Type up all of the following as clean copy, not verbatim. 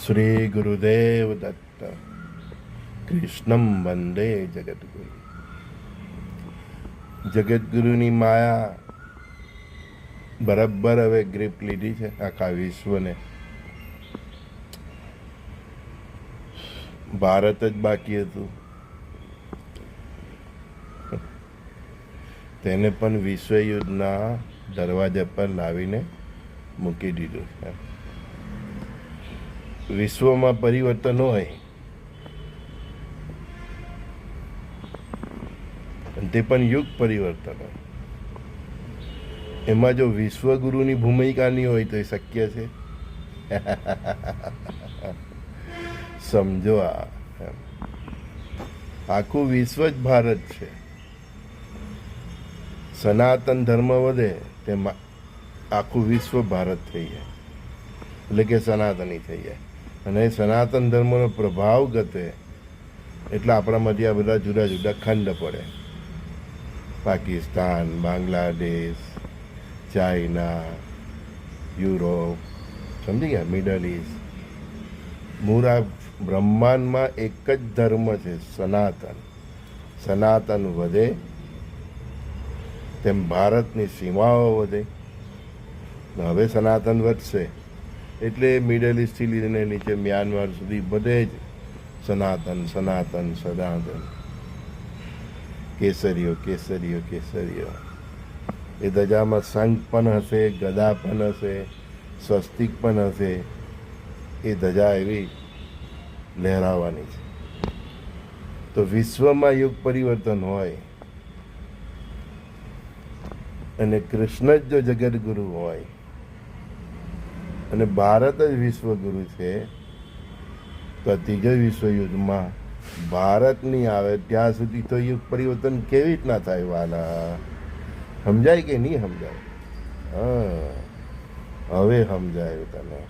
શ્રી ગુરુદેવ દત્ત કૃષ્ણમ વંદે જગદગુરુ. જગદગુરુની માયા બરાબર હવે ગ્રીપ લીધી છે આખા વિશ્વને. ભારત જ બાકી હતું, તેને પણ વિશ્વયુદ્ધના દરવાજા પર લાવીને મૂકી દીધું છે. વિશ્વમાં પરિવર્તન હોય તે પણ યુગ પરિવર્તન હોય. એમાં જો વિશ્વગુરુની ભૂમિકા નહીં હોય તો એ શક્ય છે? સમજો, આખું વિશ્વ જ ભારત છે. સનાતન ધર્મ વધે તેમાં આખું વિશ્વ ભારત થઈ જાય, એટલે કે સનાતની થઈ જાય. અને સનાતન ધર્મનો પ્રભાવ ઘટે એટલે આપણામાંથી આ બધા જુદા જુદા ખંડ પડે. પાકિસ્તાન, બાંગ્લાદેશ, ચાઇના, યુરોપ, સમજી ગયા, મિડલ ઇસ્ટ. મૂળા બ્રહ્માંડમાં એક જ ધર્મ છે, સનાતન. સનાતન વધે તેમ ભારતની સીમાઓ વધે. હવે સનાતન વધશે એટલે મિડલ ઇસ્ટથી લઈને નીચે મ્યાનમાર સુધી બધે જ સનાતન સનાતન સનાતન. કેસરીઓ કેસરીઓ કેસરીઓ. એ ધજામાં શંખ પણ હશે, ગદા પણ હશે, સ્વસ્તિક પણ હશે. એ ધજા એવી લહેરાવાની છે. તો વિશ્વમાં યુગ પરિવર્તન હોય અને કૃષ્ણ જ જો જગદગુરુ હોય અને ભારત જ વિશ્વગુરુ છે, તો ત્રીજા વિશ્વયુદ્ધમાં ભારત નહીં આવે ત્યાં સુધી તો યુગ પરિવર્તન કેવી રીતના થાય વાલા? સમજાય કે નહીં સમજાય? હવે સમજાયું તને.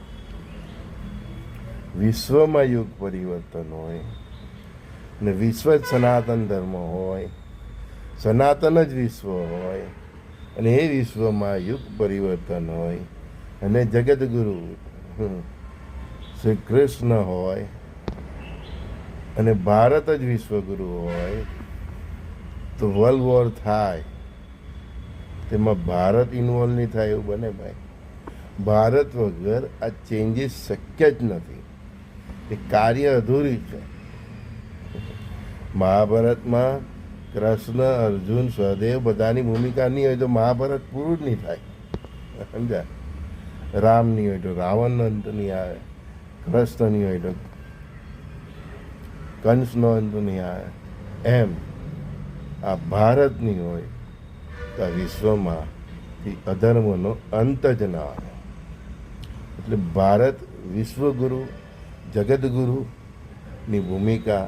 વિશ્વમાં યુગ પરિવર્તન હોય ને વિશ્વ જ સનાતન ધર્મ હોય, સનાતન જ વિશ્વ હોય અને એ વિશ્વમાં યુગ પરિવર્તન હોય અને જગદગુરુ શ્રી કૃષ્ણ હોય અને ભારત જ વિશ્વગુરુ હોય, તો વર્લ્ડ વોર થાય તેમાં ભારત ઇન્વોલ્વ નહીં થાય એવું બને ભાઈ? ભારત વગર આ ચેન્જીસ શક્ય જ નથી. એ કાર્ય અધૂરી છે. મહાભારતમાં કૃષ્ણ, અર્જુન, સહદેવ બધાની ભૂમિકા નહીં હોય તો મહાભારત પૂરું જ નહીં થાય. સમજ્યા? રામ નહીં હોય તો રાવણનો અંત નહીં આવે, કૃષ્ણ નહીં હોય તો કંસનો અંત નહીં આવે. એમ આ ભારત નહીં હોય તો આ વિશ્વમાંથી અધર્મનો અંત જ ના આવે. એટલે ભારત વિશ્વગુરુ જગદગુરુની ભૂમિકા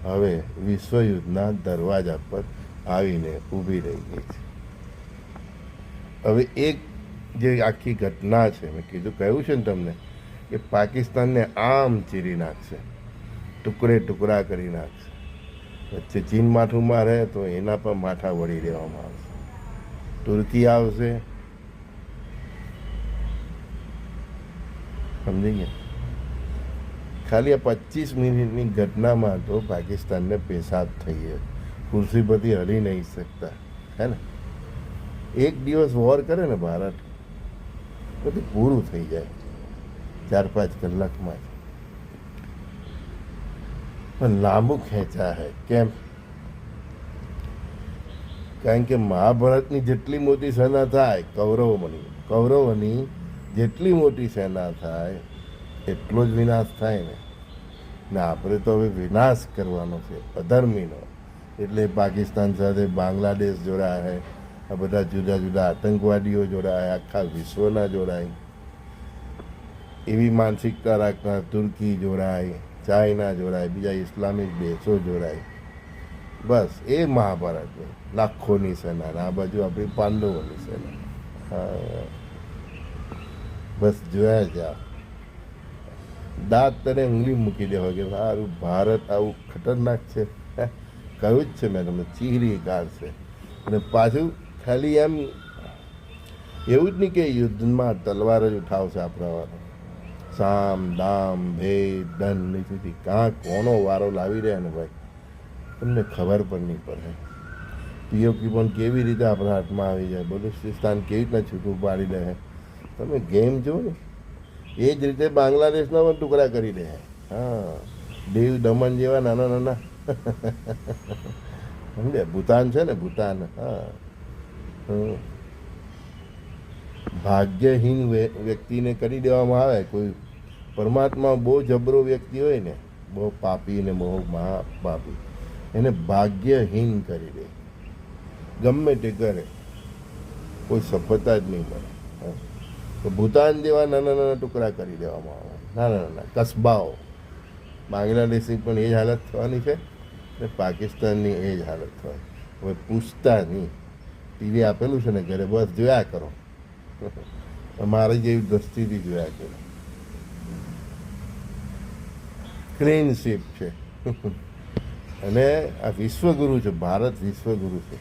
હવે વિશ્વયુદ્ધના દરવાજા પર આવીને ઊભી રહી ગઈ છે. હવે એક જે આખી ઘટના છે, મેં કીધું કહ્યું છે ને તમને કે પાકિસ્તાનને આમ ચીરી નાખશે, ટુકડે ટુકડા કરી નાખશે. વચ્ચે ચીન માથું મારે તો એના પર માથા વળી દેવામાં આવશે. તુર્કી આવશે, સમજી ગયા? ખાલી આ 25 મિનિટની ઘટનામાં તો પાકિસ્તાનને પેશાબ થઈ ગયો. ખુરશી પરથી હલી નહીં શકતા, હે ને? એક દિવસ વોર કરે ને ભારત, બધું પૂરું થઈ જાય 4-5 કલાકમાં. પણ લાંબુ ખેંચા હે. કેમ? કારણ કે મહાભારતની જેટલી મોટી સેના થાય, કૌરવોની જેટલી મોટી સેના થાય એટલો જ વિનાશ થાય ને. આપણે તો હવે વિનાશ કરવાનો છે અધર્મીનો. એટલે પાકિસ્તાન સાથે બાંગ્લાદેશ જોડાય, આ બધા જુદા જુદા આતંકવાદીઓ જોડાય, આખા વિશ્વના જોડાય. એવી માનસિકતા રાખનાર તુર્કી જોડાય, ચાઇના જોડાય, બીજા ઇસ્લામિક દેશો જોડાય. બસ એ મહાભારત લાખોની સેના. આ બાજુ આપણી પાંડવોની સેના. બસ જોયા જા. દાંત તને ઉંગલી મૂકી દેવા કે સારું ભારત આવું ખતરનાક છે. કહ્યું જ છે મેં તમને, ચીરી કાઢશે. અને પાછું ખાલી એમ એવું જ નહીં કે યુદ્ધમાં તલવાર જ ઉઠાવશે આપણા સામ દામ ભેદ દંડ નીતિથી કાં કોનો વારો લાવી રહ્યા ને ભાઈ તમને ખબર પણ નહીં પડે. પીઓકી પણ કેવી રીતે આપણા હાથમાં આવી જાય, બલુચિસ્તાન કેવી રીતના છૂટું પાડી દે. તમે ગેમ જુઓ ને એ જ રીતે બાંગ્લાદેશના પણ ટુકડા કરી દે. હા, દીવ દમણ જેવા નાના નાના સમજે, ભૂતાન છે ને ભૂતાન. હા, ભાગ્યહીન વ્યક્તિને કરી દેવામાં આવે. કોઈ પરમાત્મા બહુ જબરો વ્યક્તિ હોય ને, બહુ પાપી ને બહુ મહાપાપી, એને ભાગ્યહીન કરી દે. ગમે તે કરે કોઈ સફળતા જ નહીં મળે. તો ભૂતાન જેવા નાના નાના ટુકડા કરી દેવામાં આવે, નાના નાના કસ્બાઓ. બાંગ્લાદેશની પણ એ જ હાલત થવાની છે ને પાકિસ્તાનની એ જ હાલત થવાની. હવે પૂછતા નહીં, ટીવી આપેલું છે ને ઘરે, બસ જોયા કરો. અમારી જેવી દ્રષ્ટિથી જોયા કરો. ક્લીન શીપ છે. અને આ વિશ્વગુરુ છે, ભારત વિશ્વગુરુ છે.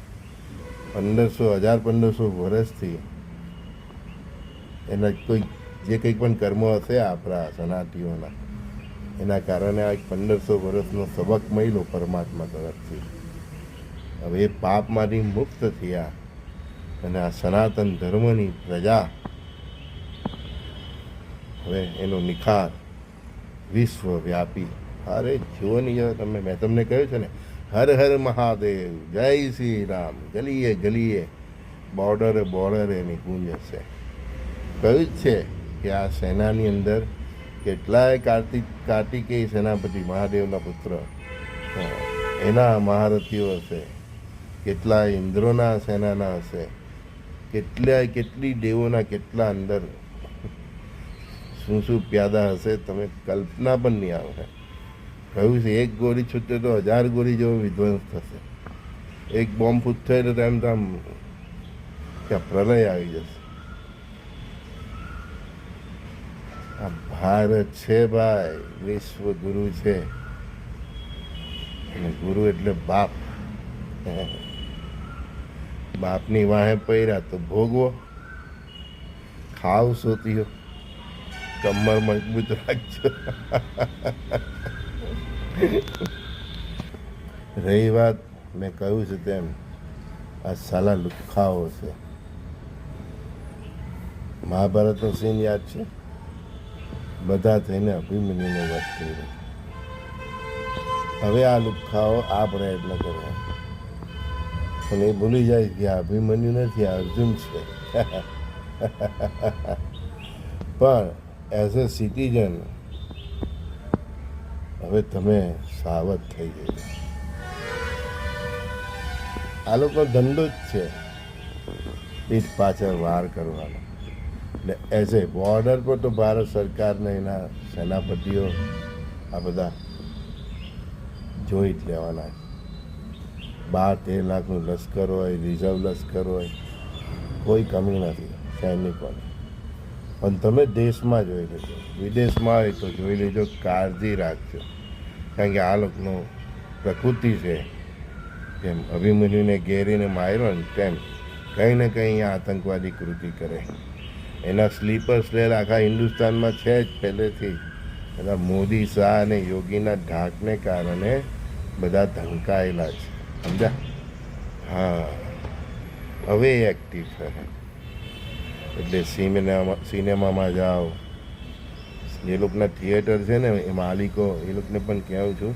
1500 વર્ષથી એના કોઈ જે કંઈ પણ કર્મો હશે આપણા સનાતીઓના, એના કારણે આ 1500 વર્ષનો સબક મળ્યો પરમાત્મા તરફથી. હવે એ પાપમાંથી મુક્ત થયા અને આ સનાતન ધર્મની પ્રજા હવે એનો નિખાર વિશ્વવ્યાપી. અરે જુઓ નહીં, તમે મેં તમને કહ્યું છે ને, હર હર મહાદેવ, જય શ્રી રામ, ગલીએ ગલીએ બોર્ડરે બોર્ડરે એની ગુંજ હશે. કહ્યું જ છે કે આ સેનાની અંદર કેટલાય કાર્તિકેય સેનાપતિ મહાદેવના પુત્ર એના મહારથીઓ હશે, કેટલાય ઇન્દ્રોના સેનાના હશે, કેટલી દેવોના કેટલા અંદર શું શું પ્યાદા હશે, તમે કલ્પના પણ નહીં આવે. કહ્યું છે એક ગોળી છૂટે તો 1000 ગોળી જેવો વિધ્વંસ થશે. એક બોમ્બ ફૂટશે તો તેમ તેમ ત્યાં પ્રલય આવી જશે. આ ભારત છે ભાઈ, વિશ્વ ગુરુ છે. અને ગુરુ એટલે બાપ. બાપની વાહે પૈરા તો ભોગવો, ખાવ સોતીઓ, કમર મજબૂત રાખજો. રહી વાત મેં કહ્યું છે તેમ, આ સાલા લુખ્ખાઓ છે. મહાભારતનો સીન યાદ છે? બધા થઈને અભિમન્યુને વધ કરી રહ્યા. હવે આ લુખ્ખાઓ આ પ્રયત્ન કરે પણ એ ભૂલી જાય કે આ અભિમન્યુ નથી, આ અર્જુન છે. પણ એઝ અ સિટીઝન હવે તમે સાવધ થઈ જજો. આ લોકો ધંધો જ છે પીઠ પાછળ વાર કરવાનો. એટલે એઝ એ બોર્ડર પર તો ભારત સરકારને એના સેનાપતિઓ આ બધા જોઈ જ લેવાના. 12-13 લાખનું લશ્કર હોય, રિઝર્વ લશ્કર હોય, કોઈ કમી નથી સૈનિકોને. પણ તમે દેશમાં જોઈ લેજો, વિદેશમાં હોય તો જોઈ લેજો, કાળજી રાખજો. કારણ કે આ લોકોનું પ્રકૃતિ છે, જેમ અભિમન્યુને ઘેરીને માર્યો ને તેમ કંઈ ને કંઈ આતંકવાદી કૃતિ કરે. એના સ્લીપર સેલ આખા હિન્દુસ્તાનમાં છે જ પહેલેથી. એના મોદી, શાહ અને યોગીના ઢાકને કારણે બધા ધમકાયેલા છે, સમજ્યા? હા, હવે એક્ટિવ છે. એટલે સિનેમામાં જાઓ, એ લોકોના થિયેટર છે ને એ માલિકો, એ લોકોને પણ કહું છું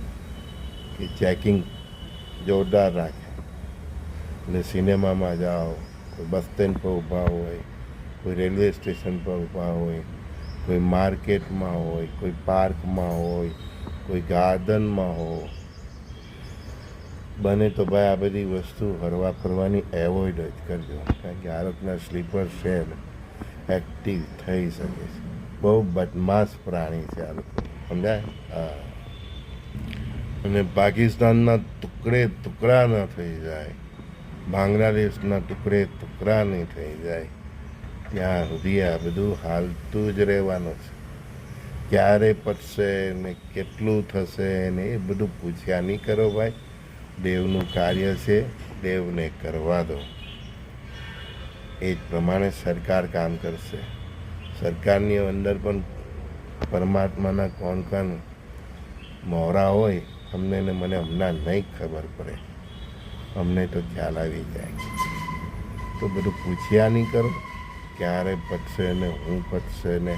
કે ચેકિંગ જોરદાર રાખે. એટલે સિનેમામાં જાઓ, કોઈ બસ સ્ટેન્ડ પર ઊભા હોય, કોઈ રેલવે સ્ટેશન પર ઊભા હોય, કોઈ માર્કેટમાં હોય, કોઈ પાર્કમાં હોય, કોઈ ગાર્ડનમાં હોય, બને તો ભાઈ આ બધી વસ્તુ હરવા ફરવાની એવોઇડ જ કરજો. કારણ કે આ લોકોના સ્લીપર સેલ એક્ટિવ થઈ શકે છે. બહુ બદમાશ પ્રાણી છે આ લોકો, સમજાય? હા. અને પાકિસ્તાનના ટુકડે ટુકડા ન થઈ જાય, બાંગ્લાદેશના ટુકડે ટુકડા નહીં થઈ જાય, ત્યાં સુધી આ બધું હાલતું જ રહેવાનું છે. ક્યારે પટશે ને કેટલું થશે ને એ બધું પૂછ્યા નહીં કરો ભાઈ. દેવનું કાર્ય છે, દેવને કરવા દો. એ જ પ્રમાણે સરકાર કામ કરશે. સરકારની અંદર પણ પરમાત્માના કોણ કોણ મોરા હોય અમને ને મને હમણાં નહીં ખબર પડે, અમને તો ખ્યાલ આવી જાય. તો બધું પૂછ્યા નહીં કરો, ક્યારે પતશે ને હું પતશે ને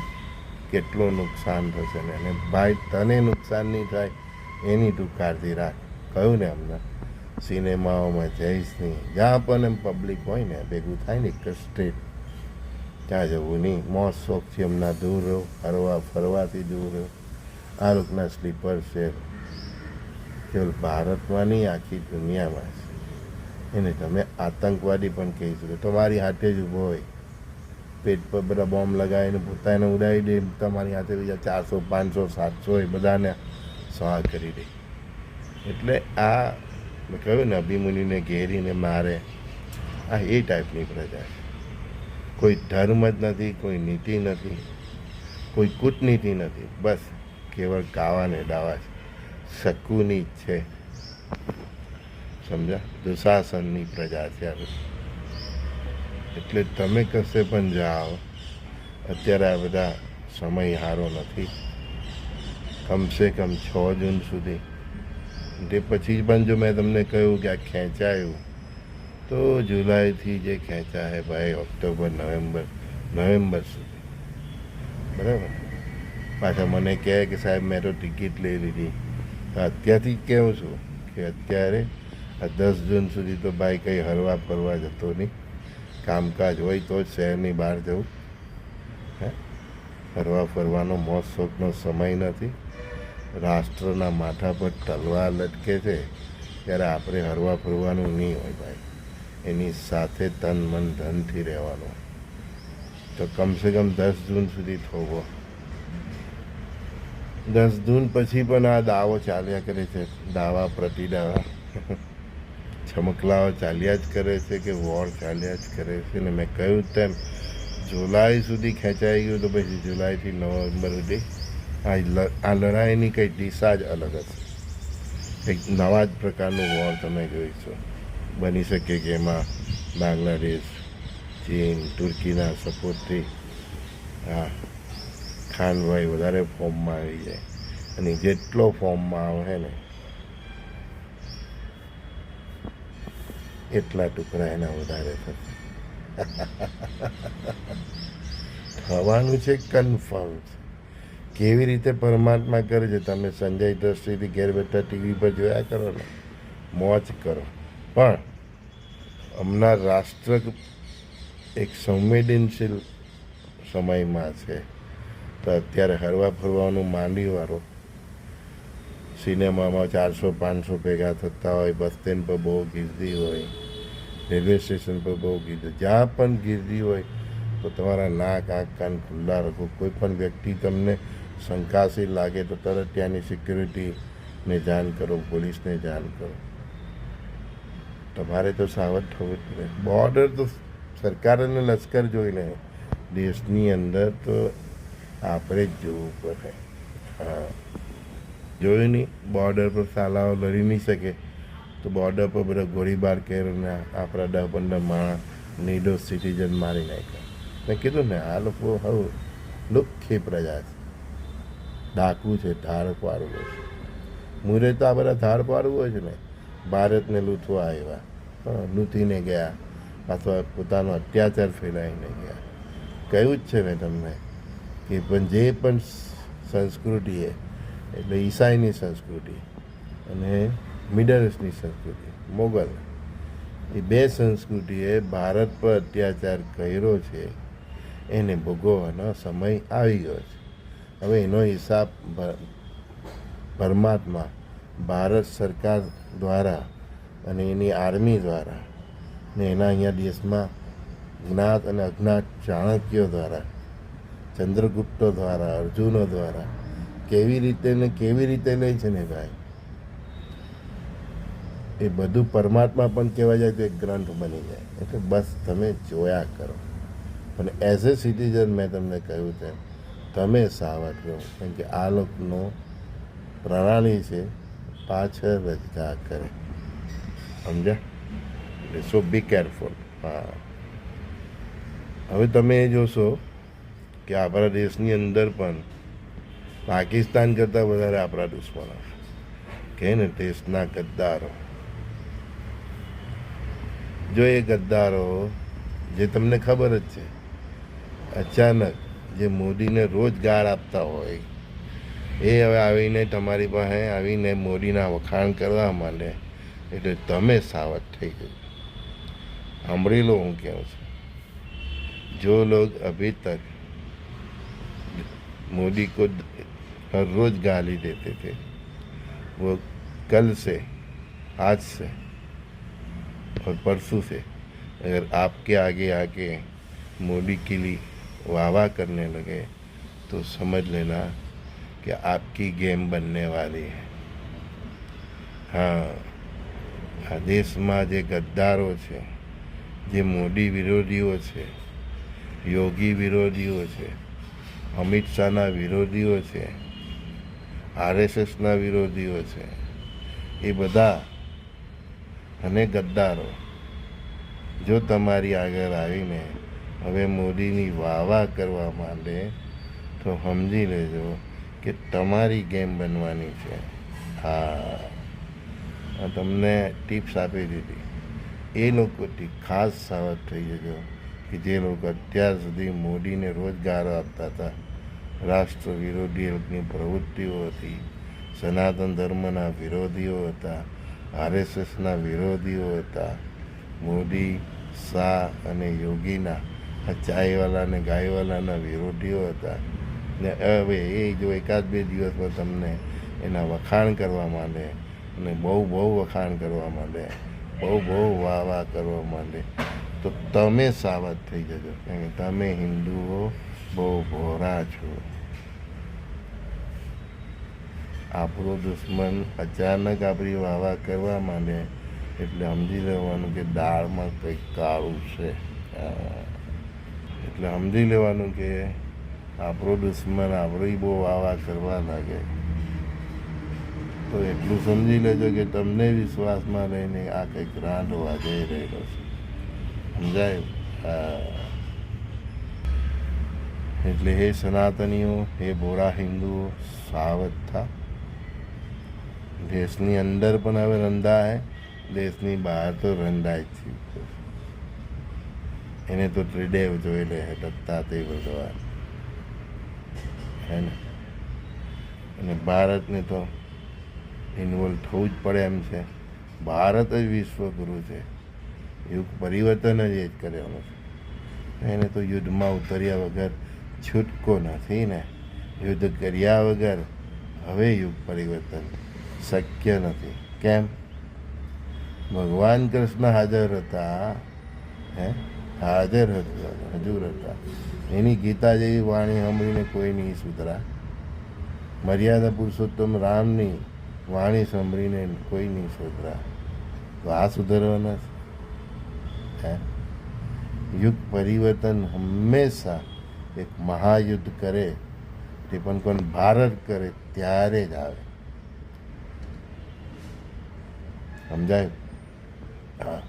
કેટલું નુકસાન થશે ને. અને ભાઈ તને નુકસાન નહીં થાય એની તું કાળજી રાખ. કહ્યું ને હમણાં સિનેમાઓમાં જઈશ નહીં, જ્યાં પણ એમ પબ્લિક હોય ને ભેગું થાય ને એક જ સ્ટ્રીટ, ત્યાં જવું નહીં. મોજ શોખથી હમણાં દૂર રહો, હરવા ફરવાથી દૂર રહો. આ લોકોના સ્લીપર છે કેવલ ભારતમાં નહીં આખી દુનિયામાં છે. એને તમે આતંકવાદી પણ કહી શકો. તમારી હાથે જ ઊભો હોય, પેટ પર બધા બોમ્બ લગાવીને પોતાને ઉડાવી દે, તમારી હાથે બીજા 400 500 700 એ બધાને સહાય કરી દે. એટલે આ મેં કહ્યું ને અભિમન્યુને ઘેરીને મારે, આ એ ટાઈપની પ્રજા છે. કોઈ ધર્મ જ નથી, કોઈ નીતિ નથી, કોઈ કૂટનીતિ નથી, બસ કેવળ કાવાને દાવા છે. શકુની છે, સમજા, દુશાસનની પ્રજા છે આ. એટલે તમે કશે પણ જાઓ, અત્યારે આ બધા સમય સારો નથી. કમસે કમ 6 જૂન સુધી, તે પછી પણ જો મેં તમને કહ્યું કે આ ખેંચાયું, તો જુલાઈથી જે ખેંચાય ભાઈ ઓક્ટોબર નવેમ્બર સુધી, બરાબર. પાછા મને કહે કે સાહેબ મેં તો ટિકિટ લઈ લીધી. અત્યારથી જ કહું છું કે અત્યારે આ 10 જૂન સુધી તો ભાઈ કંઈ હરવા ફરવા જતો નહીં. કામકાજ હોય તો જ શહેરની બહાર જવું. હે, હરવા ફરવાનો મોજ શોખનો સમય નથી. રાષ્ટ્રના માથા પર તલવાર લટકે છે ત્યારે આપણે હરવા ફરવાનું નહીં હોય ભાઈ. એની સાથે તન મન ધનથી રહેવાનું. તો કમસે કમ 10 જૂન સુધી થોભો. 10 જૂન પછી પણ આ દાવો ચાલ્યા કરે છે, દાવા પ્રતિદાવા, છમકલાઓ ચાલ્યા જ કરે છે કે વોર ચાલ્યા જ કરે છે. ને મેં કહ્યું તેમ જુલાઈ સુધી ખેંચાઈ ગયું, તો પછી જુલાઈથી નવેમ્બર સુધી આ લડાઈની કંઈ દિશા જ અલગ હશે. એક નવા જ પ્રકારનું વોર તમે જોઈશો. બની શકે કે એમાં બાંગ્લાદેશ, ચીન, તુર્કીના સપોર્ટથી ખાનભાઈ વધારે ફોર્મમાં આવી જાય. અને જેટલો ફોર્મમાં આવે ને એટલા ટુકડા એના વધારે થશે. થવાનું છે કન્ફર્મ. કેવી રીતે પરમાત્મા કરે છે તમે સંજય દ્રષ્ટિથી ઘેર બેઠા ટીવી પર જોયા કરો ને, મોજ કરો. પણ હમણાં રાષ્ટ્ર એક સંવેદનશીલ સમયમાં છે. તો અત્યારે હરવા ફરવાનું માંડીવાળો, સિનેમામાં 400 500 ભેગા થતા હોય, બસ સ્ટેન્ડ પર બહુ ગીર્દી હોય, રેલવે સ્ટેશન પર બહુ ગીર્દી, જ્યાં પણ ગીર્દી હોય તો તમારા નાક આંખ કાન ખુલ્લા રાખો. કોઈ પણ વ્યક્તિ તમને શંકાશીલ લાગે તો તરત ત્યાંની સિક્યુરિટીને જાણ કરો, પોલીસને જાણ કરો. તમારે તો સાવધ થવું જ પડે. બોર્ડર તો સરકાર અને લશ્કર જોઈ લે, દેશની અંદર તો આપણે જ જોવું પડે. હા, જોયું નહીં, બોર્ડર પર સાલાઓ લડી નહીં શકે તો બોર્ડર પર બધા ગોળીબાર કરીને આપણા 10-15 માણસ નિર્દોષ સિટીઝન મારી નાખ્યા. મેં કીધું ને આ લોકો હવે લુખ્ખી પ્રજા છે, ડાકુ છે, ધાર પાડવો છે. મુરે તો આ બધા ધાર પાડવો છે ને, ભારતને લૂંટવા આવ્યા, લૂંટીને ગયા, અથવા પોતાનો અત્યાચાર ફેલાવીને ગયા. કહ્યું જ છે મેં તમને કે પણ જે પણ સંસ્કૃતિ છે, એટલે ઈસાઈની સંસ્કૃતિ અને મિડલ ઇસ્ટની સંસ્કૃતિ, મોગલ, એ બે સંસ્કૃતિએ ભારત પર અત્યાચાર કર્યો છે. એને ભોગવવાનો સમય આવી ગયો છે. હવે એનો હિસાબ પરમાત્મા ભારત સરકાર દ્વારા અને એની આર્મી દ્વારા ને એના અહીંયા દેશમાં જ્ઞાત અને અજ્ઞાત ચાણક્યો દ્વારા, ચંદ્રગુપ્તો દ્વારા, અર્જુનો દ્વારા કેવી રીતે લે છે ને ભાઈ, એ બધું પરમાત્મા પણ કહેવા જાય તો એક ગ્રંથ બની જાય. એટલે બસ તમે જોયા કરો. પણ એઝ એ સિટીઝન મેં તમને કહ્યું તેમ તમે સાવધ રહો, કેમ કે આ લોકોનો પ્રણાલી છે પાછળ રજગા કરે, સમજ્યા? એટલે સો બી કેરફુલ. હા, હવે તમે જોશો કે આપણા દેશની અંદર પણ પાકિસ્તાન કરતાં વધારે આપણા દુશ્મનો કહે ને દેશના ગદ્દારો. જો એ ગદ્દારો જે તમને ખબર જ છે અચાનક જે મોદીને રોજ ગાળ આપતા હોય એ હવે આવીને તમારી પાસે આવીને મોદીના વખાણ કરવા માંડે એટલે તમે સાવધ થઈ જજો. સાંભળી લો હું કહું છું. जो लोग अभी तक मोदी को हर रोज गाली देते थे वो कल से आज से और परसों से अगर आपके आगे आके मोदी के लिए वाह करने लगे तो समझ लेना कि आपकी गेम बनने वाली है. हाँ, આ દેશમાં જે ગદ્દારો છે, જે મોદી વિરોધીઓ છે, યોગી વિરોધીઓ છે, અમિત શાહના વિરોધીઓ છે, આરએસએસના વિરોધીઓ છે, એ બધા અને ગદ્દારો જો તમારી આગળ આવીને હવે મોદીની વાહ કરવા માંડે તો સમજી લેજો કે તમારી ગેમ બનવાની છે. હા, તમને ટિપ્સ આપી દીધી. એ લોકોથી ખાસ સાવધ થઈ જજો કે જે લોકો અત્યાર સુધી મોદીને રોજ ગાળો આપતા હતા, રાષ્ટ્ર વિરોધી લોકોની પ્રવૃત્તિઓ હતી, સનાતન ધર્મના વિરોધીઓ હતા, આરએસએસના વિરોધીઓ હતા, મોદી, શાહ અને યોગીના આ ચાયવાલા અને ગાયવાલાના વિરોધીઓ હતા. ને હવે એ જો એકાદ બે દિવસમાં તમને એના વખાણ કરવા માંડે અને બહુ વખાણ કરવા માંડે, બહુ વાહ કરવા માંડે તો તમે સાવધ થઈ જજો, કારણ કે તમે હિન્દુઓ બહુ ભોળા છો. આપણો દુશ્મન અચાનક આપણી વાહ કરવા માંડે એટલે સમજી લેવાનું કે દાળમાં કંઈક કાળું છે. એટલે સમજી લેવાનું કે આપણો દુશ્મન આપણી બહુ વાહ કરવા લાગે તો એટલું સમજી લેજો કે તમને વિશ્વાસમાં રહીને આ કંઈક રાંધવા જઈ રહેલો છે. સમજાય? એટલે હે સનાતનીઓ, હે બોરા હિન્દુઓ, સાવધ થા. દેશની અંદર પણ હવે રંધાય, દેશની બહાર તો રંધાય જ છે. એને તો ત્રિદેવ જોઈ લે દત્તાત્રેય ભગવાન, હે ને? અને ભારતને તો ઇન્વોલ્વ થવું જ પડે એમ છે. ભારત જ વિશ્વગુરુ છે. યુગ પરિવર્તન જ એ જ કરેલું છે. એને તો યુદ્ધમાં ઉતર્યા વગર છૂટકો નથી ને. યુદ્ધ કર્યા વગર હવે યુગ પરિવર્તન શક્ય નથી. કેમ? ભગવાન કૃષ્ણ હાજર હતા, હે? હાજર હજુર હતા. એની ગીતા જેવી વાણી સાંભળીને કોઈ નહીં સુધરા. મર્યાદા પુરુષોત્તમ રામની વાણી સાંભળીને કોઈ નહીં સુધરા. તો આ સુધરવાના છે? યુગ પરિવર્તન હંમેશા એક મહાયુદ્ધ કરે તે પણ કોણ ભારત કરે ત્યારે જ આવે. સમજાય? હા,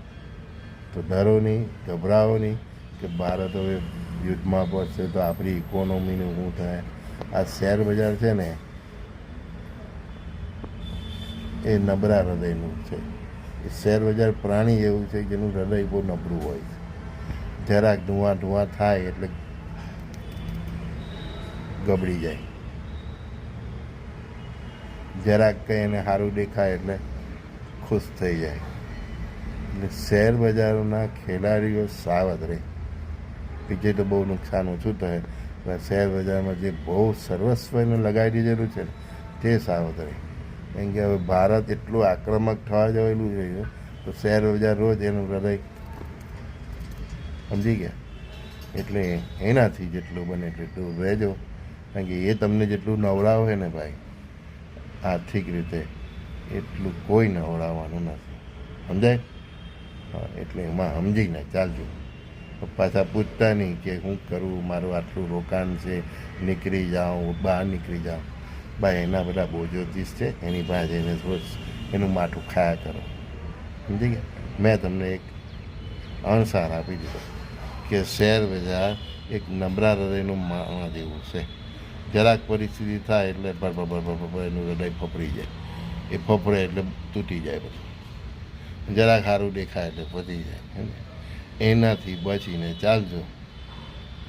તો ડરો નહીં, ગભરાવો નહીં કે ભારત હવે યુદ્ધમાં પહોંચશે તો આપણી ઇકોનોમીનું શું થાય. આ શેર બજાર છે ને એ નબળા હૃદયનું છે. એ શેર બજાર પ્રાણી એવું છે જેનું હૃદય બહુ નબળું હોય છે. જરાક ધુઆ થાય એટલે ગબડી જાય, જરાક કંઈ એને સારું દેખાય એટલે ખુશ થઈ જાય. એટલે શેર બજારોના ખેલાડીઓ સાવધ રહે. બીજે તો બહુ નુકસાન ઓછું થાય, પણ શેર બજારમાં જે બહુ સર્વસ્વ એને લગાવી દીધેલું છે તે સાવધ રહે. કેમ કે હવે ભારત એટલું આક્રમક થવા જવેલું છે તો શેર બજાર રોજ એનું હૃદય, સમજી ગયા? એટલે એનાથી જેટલું બને એટલું રહેજો. કારણ કે એ તમને જેટલું નવડાવે ને ભાઈ આર્થિક રીતે એટલું કોઈ નવડાવવાનું નથી. સમજાય? હા, એટલે એમાં સમજીને ચાલજો. પાછા પૂછતા નહીં કે હું કરું, મારું આટલું રોકાણ છે, નીકળી જાઉં, બહાર નીકળી જાઉં. ભાઈ એના બધા બહુ જ્યોતિષ છે, એની પાસે એને એનું માથું ખાયા કરો. સમજી ગયા? મેં તમને એક અણસાર આપી દીધો કે શેર બજાર એક નબળા હૃદયનું માણસ જેવું છે. જરાક પરિસ્થિતિ થાય એટલે ભર એનું હૃદય ફફડી જાય. એ ફફડે એટલે તૂટી જાય બધું. જરાક સારું દેખાય એટલે પતી જાય. એનાથી બચીને ચાલજો.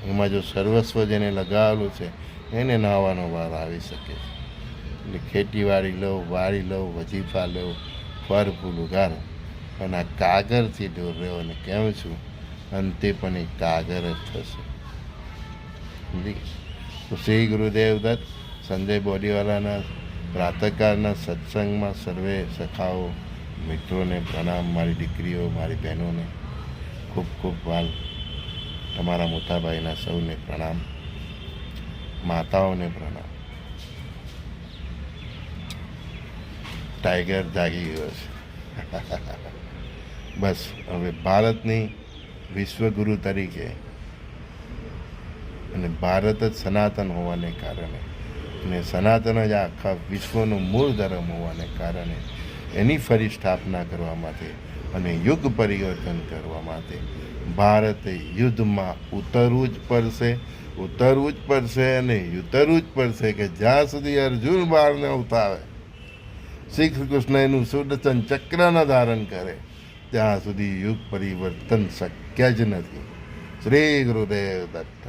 એમાં જો સર્વસ્વ જેને લગાવેલું છે એને નાહવાનો વાર આવી શકે છે. એટલે ખેતીવાડી લો, વાડી લો, વજીફા લો, ફળ ફૂલ ઉગાડો, અને આ કાગળથી દૂર રહ્યો. અને કેમ છું અંતે પણ એક કાગળ જ થશે. તો શ્રી ગુરુદેવ દત્ત સંજય બોડીવાલાના પ્રાતઃકાળના સત્સંગમાં સર્વે સખાઓ મિત્રોને પ્રણામ. મારી દીકરીઓ, મારી બહેનોને ખૂબ ખૂબ વાલ. તમારા મોટાભાઈના સૌને પ્રણામ. માતાઓને પ્રણામ. ટાઈગર જાગી ગયો છે. બસ હવે ભારતની વિશ્વગુરુ તરીકે, અને ભારત જ સનાતન હોવાને કારણે, અને સનાતન જ આખા વિશ્વનું મૂળ ધર્મ હોવાને કારણે એની ફરી સ્થાપના કરવા માટે અને યુગ પરિવર્તન કરવા માટે ભારતે યુદ્ધમાં ઉતરવું જ પડશે અને ઉતરવું જ પડશે કે જ્યાં સુધી અર્જુન બહાર ન ઉતારે, શ્રી કૃષ્ણ એનું સુદર્શન ચક્ર ન ધારણ કરે, ત્યાં સુધી યુગ પરિવર્તન શક્ય જ નથી. શ્રી ગુરુદેવ દત્ત.